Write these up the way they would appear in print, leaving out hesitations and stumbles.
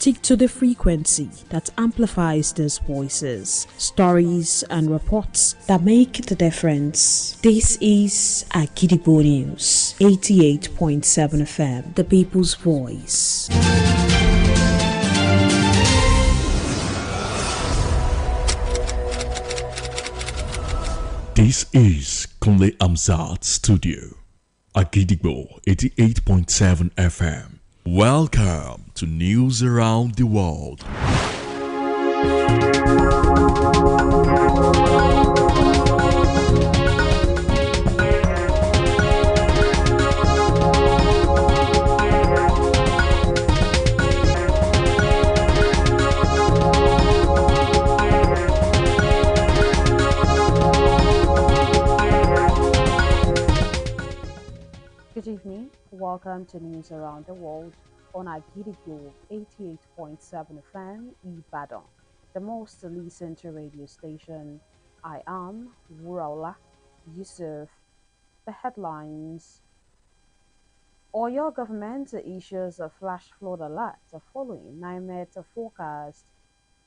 Stick to the frequency that amplifies these voices, stories, and reports that make the difference. This is Agidigbo News, 88.7 FM, the people's voice. This is Kunle Amzat Studio, Agidigbo 88.7 FM. Welcome to News Around the World. Good evening. Welcome to News Around the World on Agidigbo 88.7 FM Ibadan, the most listened to radio station. I am WURAOLA, YUSUFF. The headlines: Oyo government issues a flash flood alert following NIMET forecast.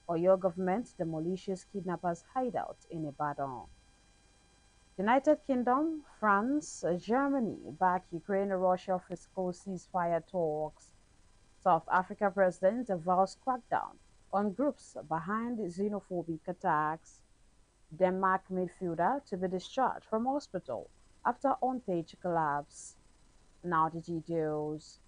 Oyo government demolishes kidnappers' hideout in Ibadan. United Kingdom, France, Germany back Ukraine-Russia fiscal ceasefire talks. South Africa president vows crackdown on groups behind xenophobic attacks. Denmark midfielder to be discharged from hospital after on-pitch collapse. Now the details.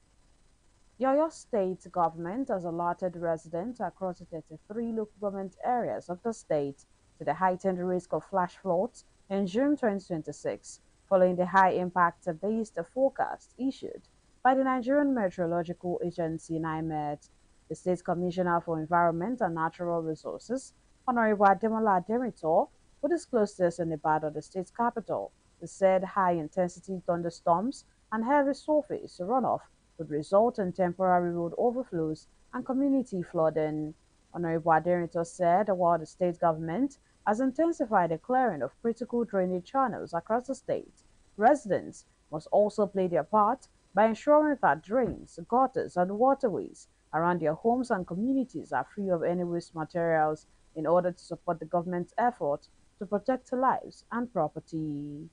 The Oyo State government has alerted residents across 33 local government areas of the state to the heightened risk of flash floods in June 2026, following the high-impact-based forecast issued by the Nigerian Meteorological Agency (NIMET). The State Commissioner for Environment and Natural Resources, Honorable Ademola Ademito, who disclosed this in Ibadan, the state's capital. He said high-intensity thunderstorms and heavy surface runoff would result in temporary road overflows and community flooding. Honorable Ademito said while the state government has intensified the clearing of critical drainage channels across the state, residents must also play their part by ensuring that drains, gutters, and waterways around their homes and communities are free of any waste materials in order to support the government's effort to protect lives and property.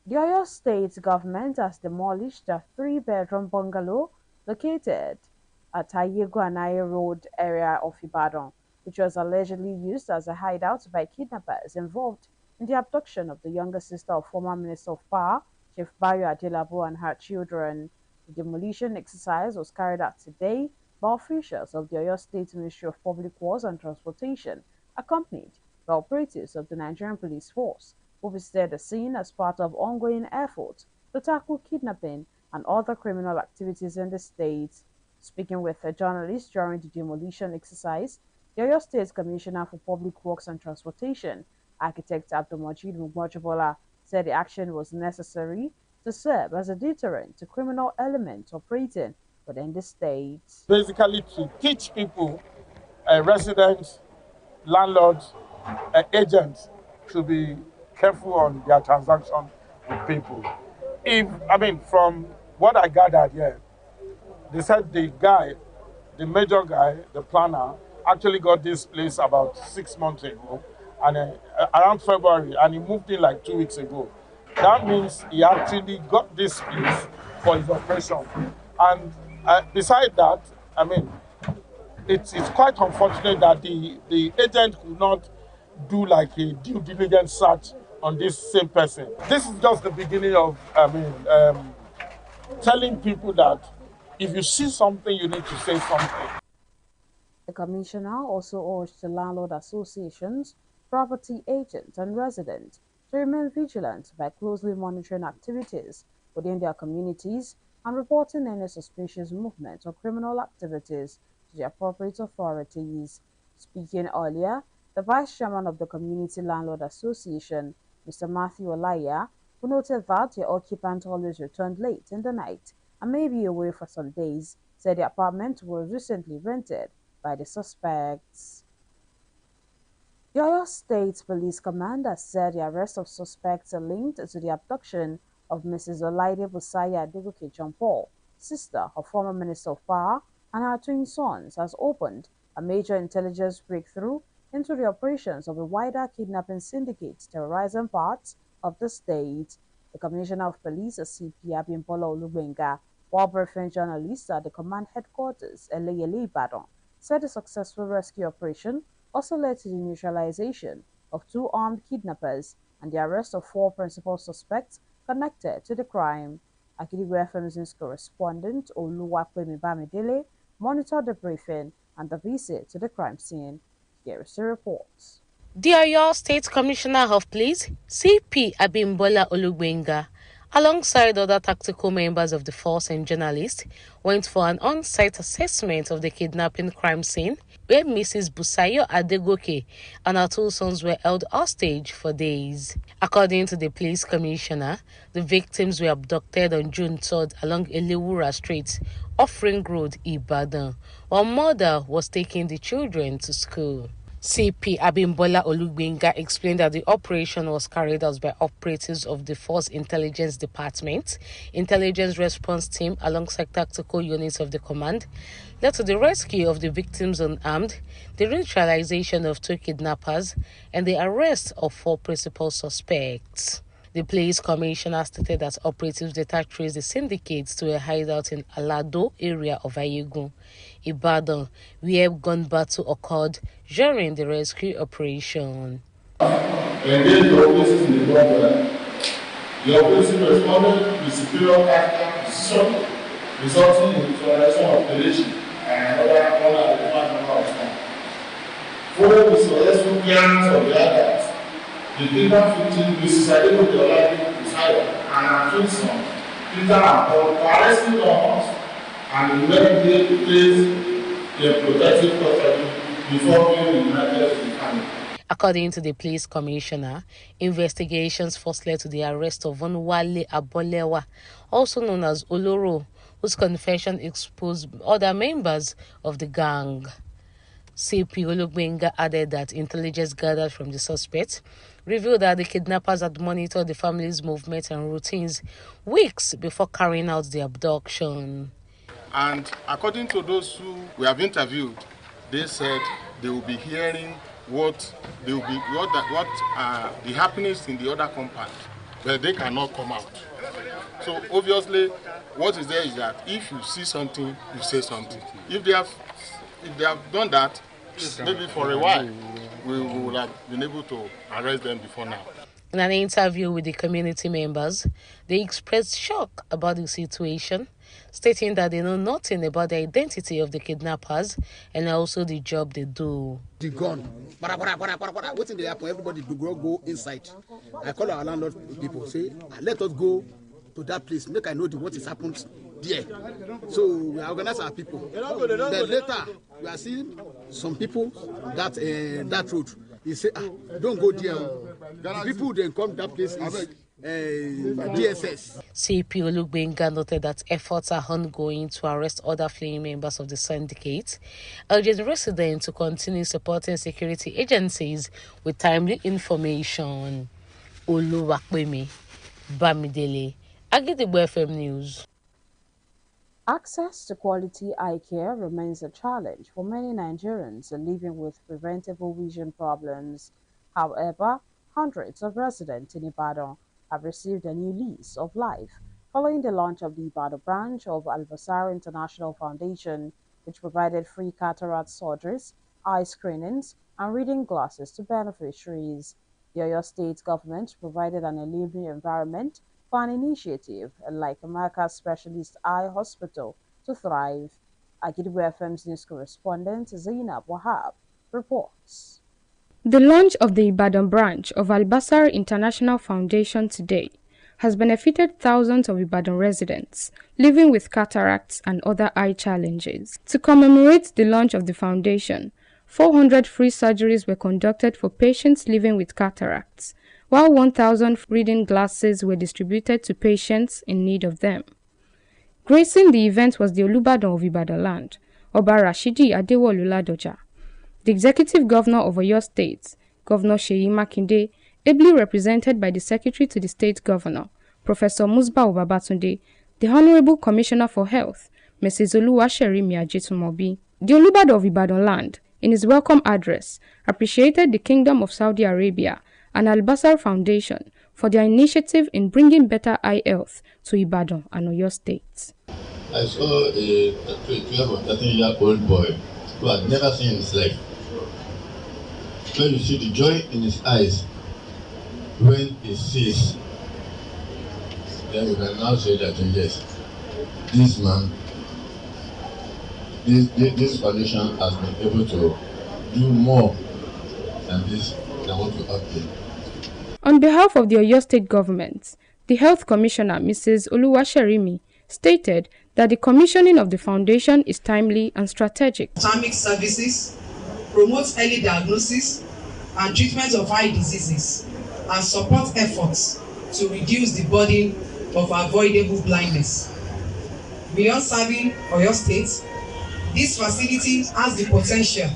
The Oyo State government has demolished a 3-bedroom bungalow located at Ayego Road area of Ibadan, which was allegedly used as a hideout by kidnappers involved in the abduction of the younger sister of former Minister of Power, Chief Bayo Adelabu, and her children. The demolition exercise was carried out today by officials of the Oyo State Ministry of Public Works and Transportation, accompanied by operatives of the Nigerian Police Force, who visited the scene as part of ongoing efforts to tackle kidnapping and other criminal activities in the state. Speaking with a journalist during the demolition exercise, the Oyo State Commissioner for Public Works and Transportation, Architect Abdulmajid Mugbojobola, said the action was necessary to serve as a deterrent to criminal elements operating within the state. Basically to teach people, residents, landlords, agents to be careful on their transaction with people. From what I gathered here, they said the major guy, the planner, actually got this place about 6 months ago, and around February, and he moved in like 2 weeks ago. That means he actually got this place for his operation. And beside that, it's quite unfortunate that the agent could not do like a due diligence search on this same person. This is just the beginning of, telling people that if you see something, you need to say something. The commissioner also urged the landlord associations, property agents, and residents to remain vigilant by closely monitoring activities within their communities and reporting any suspicious movement or criminal activities to the appropriate authorities. Speaking earlier, the vice chairman of the Community Landlord Association, Mr. Matthew Olaya, who noted that the occupant always returned late in the night and may be away for some days, said the apartment was recently rented by the suspects. The Oyo State Police Commander said the arrest of suspects are linked to the abduction of Mrs. Olaide Busaya Adegoke John Paul, sister of former Minister of Power, and her twin sons has opened a major intelligence breakthrough into the operations of a wider kidnapping syndicate terrorizing parts of the state. The Commissioner of Police, CP Abimbola Olubenga, while briefing journalists at the command headquarters, Eleyele Ibadan, said the successful rescue operation also led to the neutralization of 2 armed kidnappers and the arrest of 4 principal suspects connected to the crime. Akidigbo FM's news correspondent Oluwapemi Bamidele monitored the briefing and the visit to the crime scene. Here is the report. The Oyo State Commissioner of Police, CP Abimbola Olubenga, alongside other tactical members of the force and journalists, went for an on-site assessment of the kidnapping crime scene where Mrs. Busayo Adegoke and her 2 sons were held hostage for days. According to the police commissioner, the victims were abducted on June 3rd along Elewura Street, off Ring Road, Ibadan, while mother was taking the children to school. CP Abimbola Olubenga explained that the operation was carried out by operatives of the Force Intelligence Department, Intelligence Response Team alongside tactical units of the command, led to the rescue of the victims unarmed, the neutralization of 2 kidnappers, and the arrest of 4 principal suspects. The police commissioner stated that operatives later traced the syndicates to a hideout in Alado area of Ayegun, Ibadan, where gun battle occurred during the rescue operation. Engage the operatives in the problem. The operatives responded with superior tactical precision, resulting in the neutralization of the relation and another unidentified number of time. Following the successful clearance of the adults, the kidnapped victim, Mrs. Adegoke Busayo, and her twin sons, Peter and Paul, were arrested on us and immediately placed in protective custody before being reunited to the family. According to the police commissioner, investigations first led to the arrest of Onwale Abolewa, also known as Oloro, whose confession exposed other members of the gang. CP Olubenga added that intelligence gathered from the suspects revealed that the kidnappers had monitored the family's movements and routines weeks before carrying out the abduction. And according to those who we have interviewed, they said they will be hearing what the happenings in the other compound, but they cannot come out. So obviously, what is there is that if you see something, you say something. If they have done that, maybe for a while, we would have been able to arrest them before now. In an interview with the community members, they expressed shock about the situation, stating that they know nothing about the identity of the kidnappers and also the job they do. The gun, what's in the happen? Everybody go inside. I call our landlord people, say, let us go to that place, make I know what has happened there. So we organize our people. Then later, we are seeing some people that road. He say, don't go there. The people then come that place is DSS. CP Olubenga noted that efforts are ongoing to arrest other fleeing members of the syndicate, urging residents to continue supporting security agencies with timely information. Oluwapemi Bamidele, Agidigbo FM News. Access to quality eye care remains a challenge for many Nigerians living with preventable vision problems. However, hundreds of residents in Ibadan have received a new lease of life following the launch of the Ibadan branch of Al-Basar International Foundation, which provided free cataract surgeries, eye screenings, and reading glasses to beneficiaries. The Oyo State government provided an enabling environment for an initiative like America's Specialist Eye Hospital to thrive. Agidigbo FM's news correspondent Zainab Wahab reports. The launch of the Ibadan branch of Al-Basar International Foundation today has benefited thousands of Ibadan residents living with cataracts and other eye challenges. To commemorate the launch of the foundation, 400 free surgeries were conducted for patients living with cataracts, while 1,000 reading glasses were distributed to patients in need of them. Gracing the event was the Olubadan of Ibadan land, Oba Rashidi Adewolu Ladoja. The executive governor of Oyo State, Governor Seyi Makinde, ably represented by the secretary to the state governor, Professor Musbau Babatunde, the Honorable Commissioner for Health, Mrs. Oluwaserimi Ajitumobi. The Olubadan of Ibadan land, in his welcome address, appreciated the Kingdom of Saudi Arabia and Al-Basar Foundation for their initiative in bringing better eye health to Ibadan and Oyo states. I saw a 12 or 13-year-old boy who had never seen in his life. When you see the joy in his eyes when he sees, then you can now say that yes, this man, this foundation has been able to do more than what we have done. On behalf of the Oyo State government, the Health Commissioner, Mrs. Oluwaserimi, stated that the commissioning of the foundation is timely and strategic. Ophthalmic services, promotes early diagnosis and treatment of eye diseases, and support efforts to reduce the burden of avoidable blindness. Beyond serving Oyo State, this facility has the potential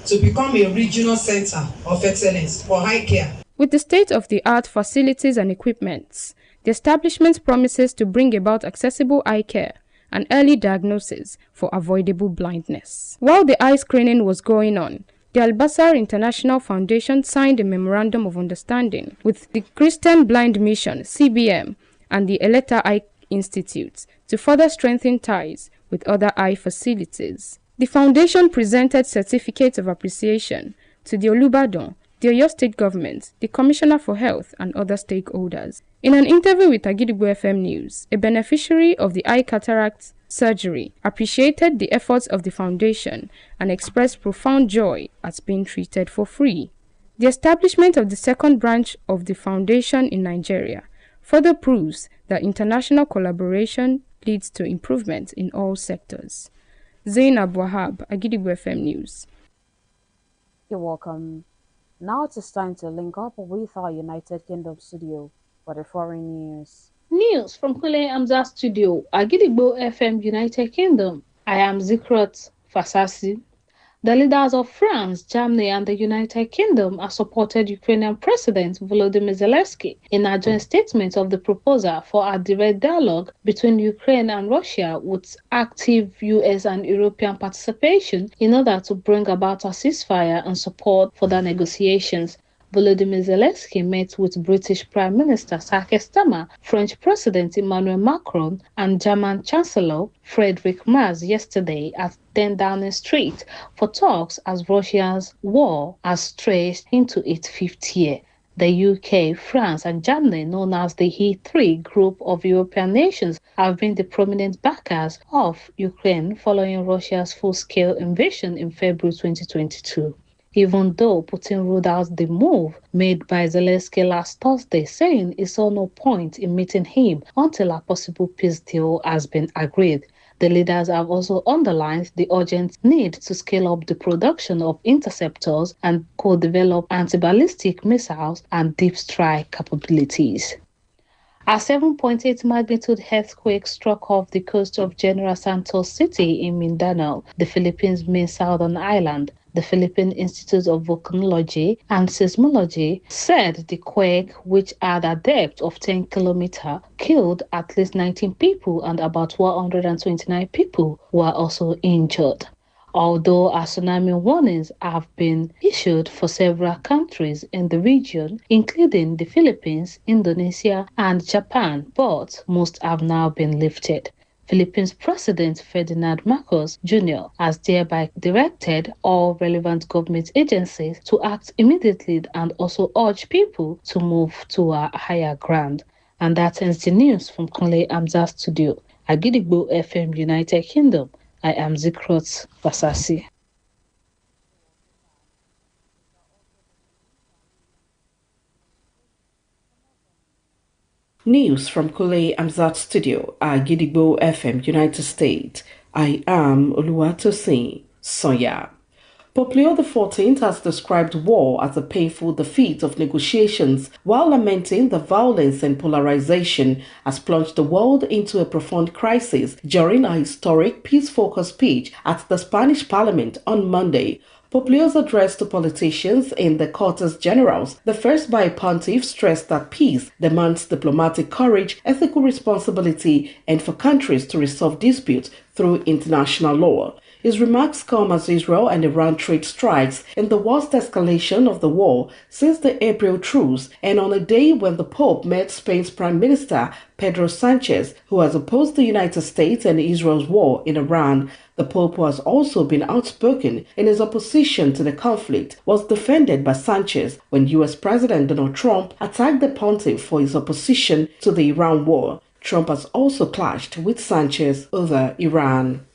to become a regional center of excellence for eye care. With the state-of-the-art facilities and equipment, the establishment promises to bring about accessible eye care and early diagnosis for avoidable blindness. While the eye screening was going on, the Al-Basar International Foundation signed a Memorandum of Understanding with the Christian Blind Mission, CBM, and the Eleta Eye Institute to further strengthen ties with other eye facilities. The foundation presented certificates of appreciation to the Olubadan, the Oyo State government, the Commissioner for Health, and other stakeholders. In an interview with Agidigbo FM News, a beneficiary of the eye cataract surgery appreciated the efforts of the foundation and expressed profound joy at being treated for free. The establishment of the second branch of the foundation in Nigeria further proves that international collaboration leads to improvement in all sectors. Zainab Wahab, Agidigbo FM News. You're welcome. Now it is time to link up with our United Kingdom studio for the foreign news. News from Kule Amza Studio, Agidigbo FM, United Kingdom. I am Zikrot Fasasi. The leaders of France, Germany, and the United Kingdom have supported Ukrainian President Volodymyr Zelensky in a joint statement of the proposal for a direct dialogue between Ukraine and Russia with active US and European participation in order to bring about a ceasefire and support for the negotiations. Volodymyr Zelensky met with British Prime Minister Sir Keir Starmer, French President Emmanuel Macron, and German Chancellor Friedrich Merz yesterday at 10 Downing Street for talks as Russia's war has stretched into its fifth year. The UK, France, and Germany, known as the E3 group of European nations, have been the prominent backers of Ukraine following Russia's full-scale invasion in February 2022. Even though Putin ruled out the move made by Zelensky last Thursday, saying he saw no point in meeting him until a possible peace deal has been agreed. The leaders have also underlined the urgent need to scale up the production of interceptors and co-develop anti-ballistic missiles and deep strike capabilities. A 7.8 magnitude earthquake struck off the coast of General Santos City in Mindanao, the Philippines' main southern island. The Philippine Institute of Volcanology and Seismology said the quake, which had a depth of 10 kilometers, killed at least 19 people and about 129 people were also injured. Although tsunami warnings have been issued for several countries in the region, including the Philippines, Indonesia, and Japan, but most have now been lifted. Philippines President Ferdinand Marcos Jr. has thereby directed all relevant government agencies to act immediately and also urge people to move to a higher ground. And that ends the news from Kunle Amza Studio, Agidigbo FM, United Kingdom. I am Zikrot Basasi. News from Kule Amzat Studio, Agidigbo FM, United States. I am Oluwatosin Sonya. Pope Leo XIV has described war as a painful defeat of negotiations while lamenting the violence and polarization has plunged the world into a profound crisis during a historic peace-focused speech at the Spanish Parliament on Monday. Pope Leo's address to politicians in the Cortes Generales, the first by a pontiff, stressed that peace demands diplomatic courage, ethical responsibility, and for countries to resolve disputes through international law. His remarks come as Israel and Iran trade strikes in the worst escalation of the war since the April truce, and on a day when the Pope met Spain's Prime Minister Pedro Sanchez, who has opposed the United States and Israel's war in Iran. The Pope, who has also been outspoken in his opposition to the conflict, was defended by Sanchez when US President Donald Trump attacked the pontiff for his opposition to the Iran war. Trump has also clashed with Sanchez over Iran.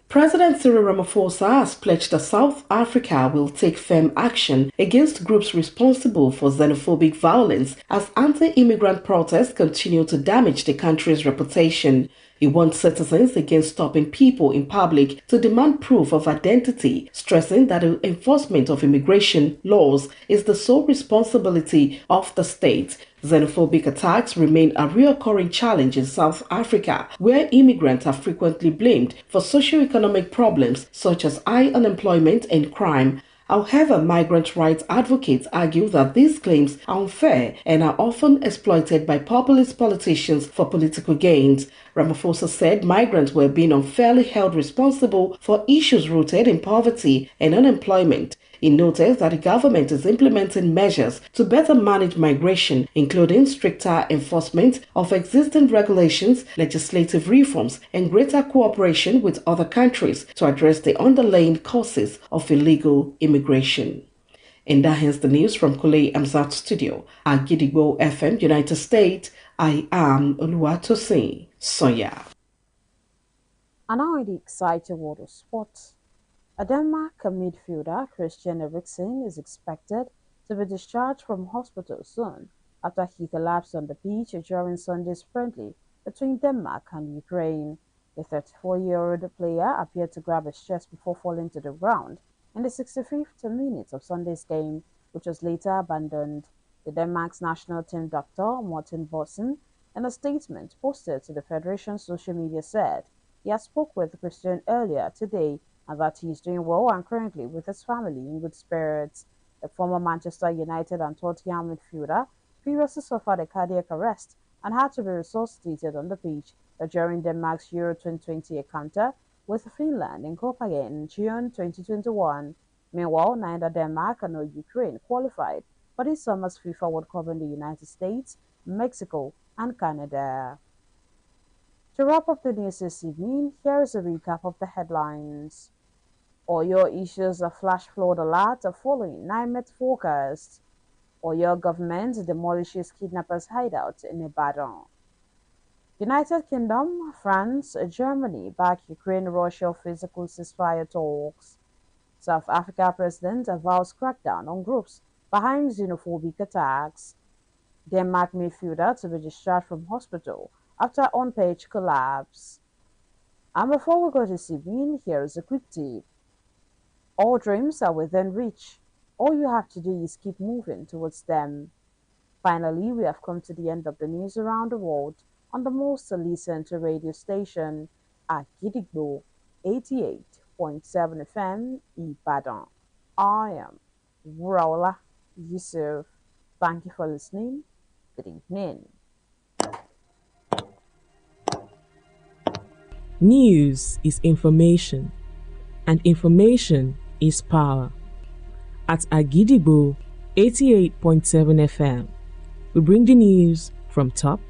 President Cyril Ramaphosa has pledged that South Africa will take firm action against groups responsible for xenophobic violence as anti-immigrant protests continue to damage the country's reputation. He warned citizens against stopping people in public to demand proof of identity, stressing that the enforcement of immigration laws is the sole responsibility of the state. Xenophobic attacks remain a recurring challenge in South Africa, where immigrants are frequently blamed for socio-economic problems such as high unemployment and crime. However, migrant rights advocates argue that these claims are unfair and are often exploited by populist politicians for political gains. Ramaphosa said migrants were being unfairly held responsible for issues rooted in poverty and unemployment. He noted that the government is implementing measures to better manage migration, including stricter enforcement of existing regulations, legislative reforms, and greater cooperation with other countries to address the underlying causes of illegal immigration. And that ends the news from Kule Amzat Studio at Gidigbo FM, United States. I am Oluwatosin Soya. And now in the exciting world of sports. A Denmark midfielder, Christian Eriksen, is expected to be discharged from hospital soon after he collapsed on the pitch during Sunday's friendly between Denmark and Ukraine. The 34-year-old player appeared to grab his chest before falling to the ground in the 65th minute of Sunday's game, which was later abandoned. The Denmark's national team doctor, Morten Bossen, in a statement posted to the Federation's social media said he had spoke with Christian earlier today and that he is doing well and currently with his family in good spirits. The former Manchester United and Tottenham midfielder previously suffered a cardiac arrest and had to be resuscitated on the pitch during Denmark's Euro 2020 encounter with Finland in Copenhagen in June 2021. Meanwhile, neither Denmark nor Ukraine qualified for this summer's FIFA World Cup in the United States, Mexico, and Canada. To wrap up the news this evening, here is a recap of the headlines. Oyo issues a flash flood alert following NIMET forecast. Oyo government demolishes kidnappers' hideout in Ibadan. United Kingdom, France, Germany back Ukraine-Russia physical ceasefire talks. South Africa president vows crackdown on groups behind xenophobic attacks. Denmark midfielder to be discharged from hospital after on-pitch collapse. And before we go this evening, here is a quick tip. All dreams are within reach. All you have to do is keep moving towards them. Finally, we have come to the end of the news around the world on the most listened to radio station at Gidigbo 88.7 FM Ibadan. I am WURAOLA YUSUFF. Thank you for listening. Good evening. News is information, and information is power. At Agidigbo 88.7 FM, we bring the news from top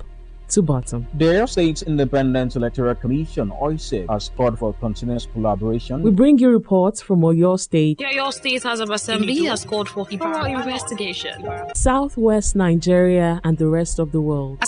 to bottom. The Oyo State Independent Electoral Commission, OISEC, has called for continuous collaboration. We bring you reports from Oyo State. The Oyo State House of Assembly has called for thorough investigation. Southwest Nigeria and the rest of the world.